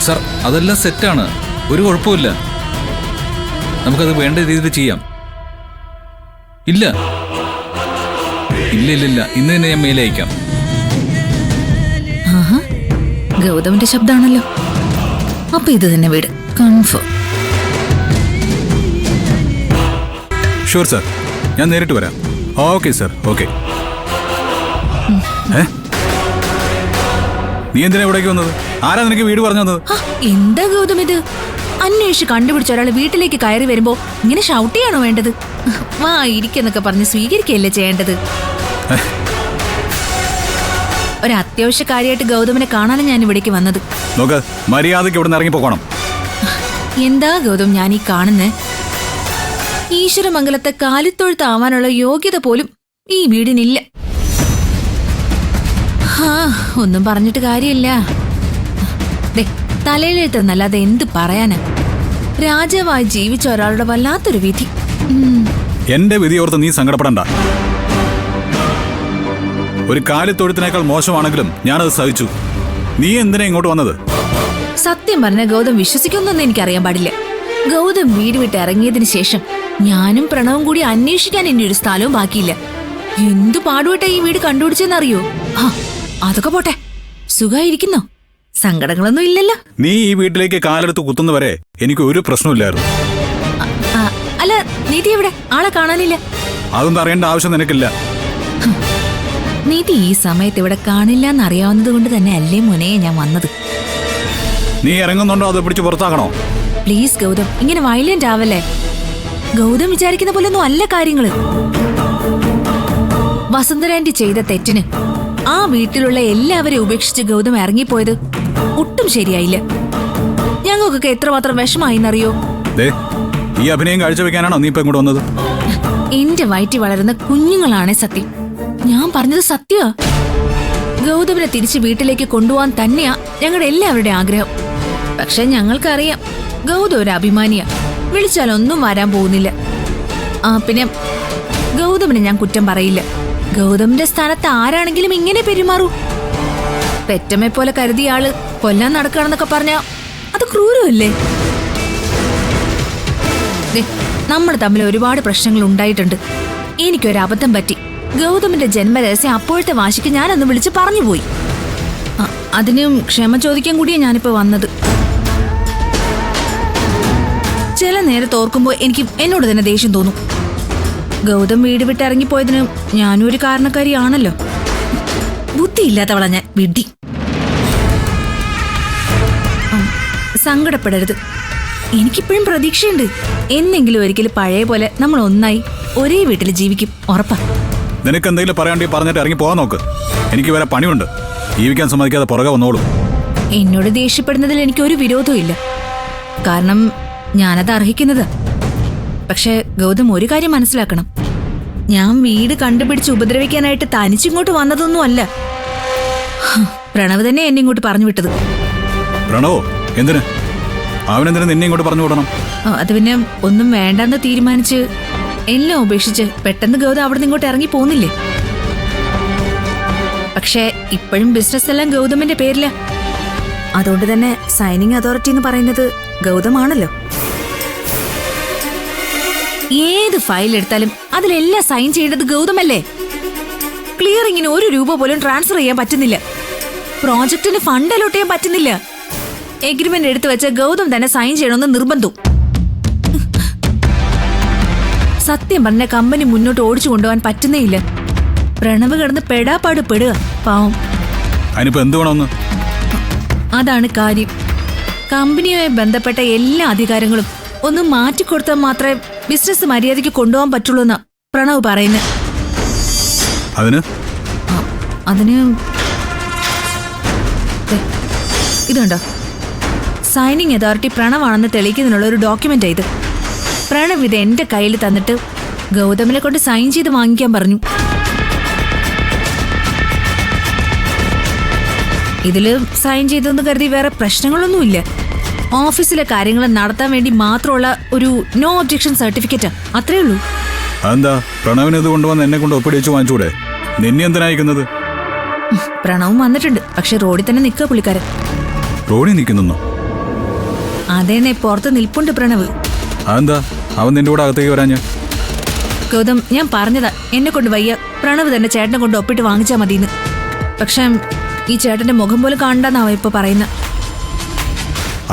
Sir അതെല്ലാം സെറ്റാണ്, ഒരു കുഴപ്പമില്ല. നമുക്കത് വേണ്ട രീതിയിൽ ചെയ്യാം. ഇല്ല ഇല്ല ഇല്ല ഇല്ല, ഇന്ന് തന്നെ ഞാൻ മെയിൽ അയക്കാം. ഗൗതമിന്റെ ശബ്ദമാണല്ലോ. അപ്പൊ ഇത് തന്നെ വീട് കൺഫേം. ഷുവർ സാർ, ഞാൻ നേരിട്ട് വരാം. Okay sir, okay. നീ എന്തിനാ ഇവിടേക്ക് വന്നത്? ആരാ നിനക്ക് വീട് പറഞ്ഞു തന്നത്? എന്താ ഗൗതം ഇത്? അന്വേഷിച്ച് കണ്ടുപിടിച്ച ഒരാൾ വീട്ടിലേക്ക് കയറി വരുമ്പോ ഇങ്ങനെ ഷൗട്ട് ചെയ്യാണോ വേണ്ടത്? വാ ഇരിക്കെന്നൊക്കെ പറഞ്ഞ് സ്വീകരിക്കുകയല്ലേ ചെയ്യേണ്ടത്? ഒരു അത്യാവശ്യ കാര്യമായിട്ട് ഗൗതമിനെ കാണാനും ഞാൻ ഇവിടേക്ക് വന്നത്. നോക്ക്, മര്യാദയ്ക്ക് ഇവിടെ നിന്ന് ഇറങ്ങി പോകണം. എന്താ ഗൗതം ഞാൻ ഈ കാണുന്നേ? ഈശ്വരമംഗലത്തെ കാലിത്തൊഴുത്താവാനുള്ള യോഗ്യത പോലും ഈ വീടിനില്ല. ഒന്നും പറഞ്ഞിട്ട് കാര്യമില്ല. തലയിലെഴുത്തെന്നല്ലാതെ എന്ത് പറയാനാ? രാജാവായി ജീവിച്ച ഒരാളുടെ വല്ലാത്തൊരു വിധി. എന്റെ വിധി ഓർത്ത് നീ സങ്കടപ്പെടണ്ട. ഒരു കാലിത്തൊഴുത്തിനേക്കാൾ മോശമാണെങ്കിലും ഞാനത് സഹിച്ചു. നീ എന്തിനാ ഇങ്ങോട്ട് വന്നത്? സത്യം പറഞ്ഞ ഗൗതം വിശ്വസിക്കുന്നൊന്നും എനിക്കറിയാൻ പാടില്ല. ഗൗതം വീട് വിട്ട് ഇറങ്ങിയതിന് ശേഷം ഞാനും പ്രണവും കൂടി അന്വേഷിക്കാൻ ഇനി ഒരു സ്ഥലവും ബാക്കിയില്ല. എന്തു പാടുപെട്ടാ ഈ വീട് കണ്ടുപിടിച്ചെന്നറിയോ? അതൊക്കെ പോട്ടെ, സുഖായിരിക്കുന്നോ? സങ്കടങ്ങളൊന്നും ഇല്ലല്ലോ? നീ ഈ വീട്ടിലേക്ക് കാലെടുത്ത് കുത്തുന്നവരെ എനിക്ക് ഒരു പ്രശ്നമില്ലായിരുന്നു. അല്ല, നീതി എവിടെ? ആളെ കാണാനില്ല. അതൊന്നും അറിയേണ്ട ആവശ്യം നിനക്കില്ല. നീതി ഈ സമയത്ത് ഇവിടെ കാണില്ല എന്നറിയാവുന്നത് കൊണ്ട് തന്നെ അല്ലേ മോനെ ഞാൻ വന്നത്. നീ ഇറങ്ങുന്നുണ്ടോ അതോ പിടിച്ച് പുറത്താക്കണോ? പ്ലീസ് ഗൗതം, ഇങ്ങനെ വയലന്റ് ആവല്ലേ. ഗൗതം വിചാരിക്കുന്ന പോലൊന്നും അല്ല കാര്യങ്ങള്. വസുന്ധരാന്റി ചെയ്ത തെറ്റിന് ആ വീട്ടിലുള്ള എല്ലാവരെയും ഉപേക്ഷിച്ച് ഗൗതം ഇറങ്ങിപ്പോയത് ഒട്ടും ശരിയായില്ല. ഞങ്ങൾക്കൊക്കെ എത്രമാത്രം വിഷമായിന്നറിയോ? ഈ അഭിനയം കാഴ്ചവെക്കാനാണോ നീ ഇപ്പൊ ഇങ്ങോട്ട് വന്നത്? എന്റെ വയറ്റി വളരുന്ന കുഞ്ഞുങ്ങളാണ് സത്യം. ഞാൻ പറഞ്ഞത് സത്യമാ. ഗൗതമിനെ തിരിച്ച് വീട്ടിലേക്ക് കൊണ്ടുപോകാൻ തന്നെയാ ഞങ്ങളുടെ എല്ലാവരുടെയും ആഗ്രഹം. പക്ഷെ ഞങ്ങൾക്കറിയാം ഗൗതം ഒരു അഭിമാനിയാ, വിളിച്ചാലൊന്നും വരാൻ പോകുന്നില്ല. പിന്നെ ഗൗതമിനെ ഞാൻ കുറ്റം പറയില്ല. ഗൗതമിന്റെ സ്ഥാനത്ത് ആരാണെങ്കിലും ഇങ്ങനെ പെരുമാറൂ. പെറ്റമ്മയെ പോലെ കരുതിയ ആള് കൊല്ലാൻ നടക്കുകയാണെന്നൊക്കെ പറഞ്ഞാ അത് ക്രൂരമല്ലേ? നമ്മൾ തമ്മിൽ ഒരുപാട് പ്രശ്നങ്ങൾ ഉണ്ടായിട്ടുണ്ട്. എനിക്കൊരു അബദ്ധം പറ്റി. ഗൗതമിന്റെ ജന്മരഹസ്യം അപ്പോഴത്തെ വാശിക്ക് ഞാനൊന്ന് വിളിച്ച് പറഞ്ഞുപോയി. അതിനും ക്ഷമ ചോദിക്കാൻ കൂടിയാ ഞാനിപ്പോ വന്നത്. ചില നേരത്ത് ഓർക്കുമ്പോ എനിക്ക് എന്നോട് തന്നെ ദേഷ്യം തോന്നും. ഗൗതം വീട് വിട്ടിറങ്ങിപ്പോയതിന് ഞാനും ഒരു കാരണക്കാരിയാണല്ലോ. ബുദ്ധിയില്ലാത്തവളാ ഞാൻ, വിഡ്ഢി. സങ്കടപ്പെടരുത്, എനിക്കിപ്പോഴും പ്രതീക്ഷയുണ്ട്. എന്നെങ്കിലും ഒരിക്കലും പഴയ പോലെ നമ്മൾ ഒന്നായി ഒരേ വീട്ടിൽ ജീവിക്കും, ഉറപ്പാ. നിനക്ക് എന്തെങ്കിലും പറയാണ്ടി പറഞ്ഞിട്ട് ഇറങ്ങി പോകാൻ നോക്ക്. എനിക്ക് വേറെ പണിയുണ്ട്. ജീവിക്കാൻ സമ്മതിക്കാതെ പുറകെ വന്നോളൂ. എന്നോട് ദേഷ്യപ്പെടുന്നതിൽ എനിക്കൊരു വിരോധവും ഇല്ല. കാരണം ഞാനത് അർഹിക്കുന്നത്. പക്ഷെ ഗൗതം ഒരു കാര്യം മനസ്സിലാക്കണം. ഞാൻ വീട് കണ്ടുപിടിച്ച് ഉപദ്രവിക്കാനായിട്ട് തനിച്ചിങ്ങോട്ട് വന്നതൊന്നും അല്ല. പ്രണവ് തന്നെ എന്നെ ഇങ്ങോട്ട് പറഞ്ഞു വിട്ടത്. പ്രണവോ? എന്തിന്? അവനെന്തിനു നിന്നെ ഇങ്ങോട്ട് പറഞ്ഞു വിടണം? അത് പിന്നെ ഒന്നും വേണ്ടെന്ന് തീരുമാനിച്ച് എല്ലാം ഉപേക്ഷിച്ച് പെട്ടെന്ന് ഗൗതം അവിടെ നിന്ന് ഇങ്ങോട്ട് ഇറങ്ങി പോകുന്നില്ലേ. പക്ഷെ ഇപ്പോഴും ബിസിനസ് എല്ലാം ഗൗതമിന്റെ പേരില. അതുകൊണ്ട് തന്നെ സൈനിങ് അതോറിറ്റി എന്ന് പറയുന്നത് ഗൗതമാണല്ലോ. ഏത് ഫയൽ എടുത്താലും അതിലെല്ലാം സൈൻ ചെയ്യേണ്ടത് ഗൗതമല്ലേ. ക്ലിയറിങ്ങിന് 1 രൂപ പോലും ട്രാൻസ്ഫർ ചെയ്യാൻ പറ്റുന്നില്ല. പ്രോജക്റ്റിന് ഫണ്ട് അലോട്ട് ചെയ്യാൻ പറ്റുന്നില്ല. എഗ്രിമെന്റ് എടുത്തു വെച്ച ഗൗതം തന്നെ സൈൻ ചെയ്യണമെന്ന് നിർബന്ധം. സത്യം പറഞ്ഞ കമ്പനി മുന്നോട്ട് ഓടിച്ചു കൊണ്ടുപോകാൻ പറ്റുന്നേ ഇല്ല. പ്രണവ് കിടന്ന് പെടാപ്പാട് പെടുക, പാവം. അതാണ് കാര്യം. കമ്പനിയുമായി ബന്ധപ്പെട്ട എല്ലാ അധികാരങ്ങളും ഒന്ന് മാറ്റിക്കൊടുത്താൽ മാത്രമേ ബിസിനസ് മര്യാദയ്ക്ക് കൊണ്ടുപോകാൻ പറ്റുള്ളൂ എന്നാ പ്രണവ് പറയുന്നത്. അതിന് ഇതുണ്ടോ, സൈനിങ് അതോറിറ്റി പ്രണവാണെന്ന് തെളിയിക്കുന്നതിനുള്ള ഒരു ഡോക്യുമെന്റ് ഇത്. പ്രണവ് ഇത് എന്റെ കയ്യിൽ തന്നിട്ട് ഗൗതമിനെ കൊണ്ട് സൈൻ ചെയ്ത് വാങ്ങിക്കാൻ പറഞ്ഞു. ഇതില് സൈൻ ചെയ്തെന്ന് കരുതി വേറെ പ്രശ്നങ്ങളൊന്നുമില്ല. ഓഫീസിലെ കാര്യങ്ങൾ നടത്താൻ വേണ്ടി മാത്രമുള്ള ഒരു നോ ഒബ്ജക്ഷൻ സർട്ടിഫിക്കറ്റ്, അത്രേ ഉള്ളൂ. അതെന്താ പ്രണവിനെ ഇത് കൊണ്ടുവന്ന് എന്നെ കൊണ്ട് ഒപ്പിടിച്ച് വാങ്ങിച്ചൂടെ? നിന്നെ എന്തിനായിക്കുന്നത്? പ്രണവും വന്നിട്ടുണ്ട്, പക്ഷെ റോഡിൽ തന്നെ നിൽക്കുക പുള്ളിക്കാരൻ. റോഡിൽ നിൽക്കുന്നു? അതേന്നെ പുറത്ത് നിൽപ്പുണ്ട് പ്രണവ്. അതെന്താ അവൻ നിന്റെ കൂടെ അകത്തേക്ക് വരാഞ്ഞ്? ഗൗതം, ഞാൻ പറഞ്ഞതാ എന്നെ കൊണ്ട് വയ്യ, പ്രണവ് തന്നെ ചേട്ടനെ കൊണ്ട് ഒപ്പിട്ട് വാങ്ങിച്ചാ മതിന്ന്. പക്ഷെ ഈ ചേട്ടന്റെ മുഖം പോലും കാണണ്ടെന്നാവ ഇപ്പൊ പറയുന്നത്.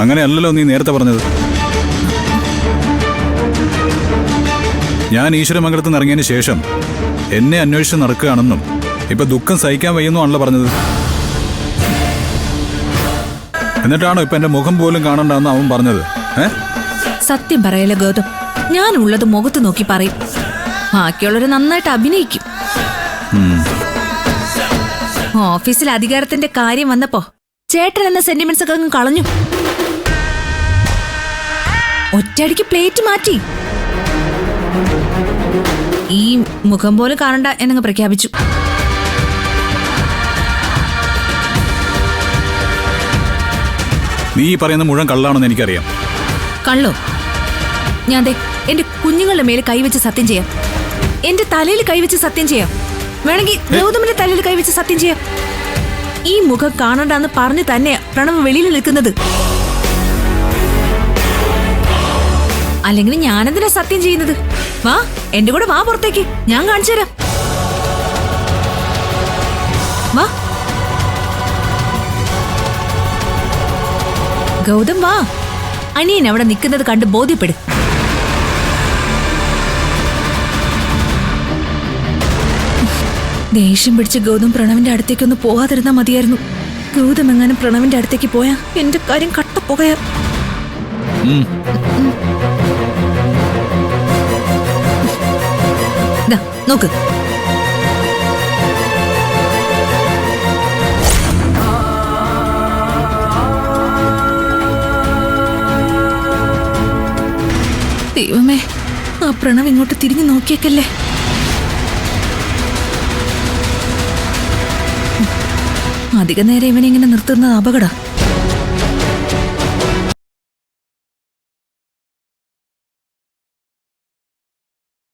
അങ്ങനെയല്ലല്ലോ നീ നേരത്തെ പറഞ്ഞത്. ഞാൻ ഈശ്വരമംഗലത്ത് നിന്ന് ഇറങ്ങിയതിന് ശേഷം എന്നെ അന്വേഷിച്ച് നടക്കുകയാണെന്നും ഇപ്പൊ ദുഃഖം സഹിക്കാൻ വയ്യെന്നുമാണല്ലോ പറഞ്ഞത്. എന്നിട്ടാണോ ഇപ്പൊ എന്റെ മുഖം പോലും കാണണ്ടെന്ന് അവൻ പറഞ്ഞത്? സത്യം പറയല്ലോ ഗൗതം, ഞാനുള്ളത് മുഖത്ത് നോക്കി പറയും, ബാക്കിയുള്ളവര് നന്നായിട്ട് അഭിനയിക്കും. ഓഫീസിൽ അധികാരത്തിന്റെ കാര്യം വന്നപ്പോ ചേട്ടൻ എന്ന സെന്റിമെന്റ്സ് ഒക്കെ അങ്ങ് കളഞ്ഞു. ഒറ്റയടിക്ക് പ്ലേറ്റ് മാറ്റി. ഈ മുഖം പോലും കാണണ്ട എന്നങ്ങ് പ്രഖ്യാപിച്ചു. നീ പറയുന്ന മുഴുവൻ കള്ളാണെന്ന് എനിക്കറിയാം. കള്ളോ? ഞാൻ ദേ എന്റെ കുഞ്ഞുങ്ങളുടെ മേലെ കൈവച്ച് സത്യം ചെയ്യാം, എന്റെ തലയിൽ കൈവച്ച് സത്യം ചെയ്യാം, വേണമെങ്കിൽ ഗൗതമിന്റെ തലയിൽ കൈവച്ച് സത്യം ചെയ്യാം. ഈ മുഖം കാണണ്ടെന്ന് പറഞ്ഞു തന്നെയാ പ്രണവ് വെളിയിൽ നിൽക്കുന്നത്. അല്ലെങ്കിൽ ഞാനെന്തിനാ സത്യം ചെയ്യുന്നത്? വാ, എന്റെ കൂടെ വാ പുറത്തേക്ക്, ഞാൻ കാണിച്ചു തരാം. വാ ഗൗതം, വാ. അനിയൻ അവിടെ നിൽക്കുന്നത് കണ്ട് ബോധ്യപ്പെടും. ദേഷ്യം പിടിച്ച് ഗൗതം പ്രണവിന്റെ അടുത്തേക്കൊന്ന് പോകാതിരുന്നാ മതിയായിരുന്നു. ഗൗതം എങ്ങാനും പ്രണവിന്റെ അടുത്തേക്ക് പോയാ എന്റെ കാര്യം കട്ടപ്പുകയാ. നോക്ക്, ദൈവമേ, ആ പ്രണവ് ഇങ്ങോട്ട് തിരിഞ്ഞു നോക്കിയേക്കല്ലേ. അധിക നേരം ഇവനെ ഇങ്ങനെ നിർത്തുന്നത് അപകട.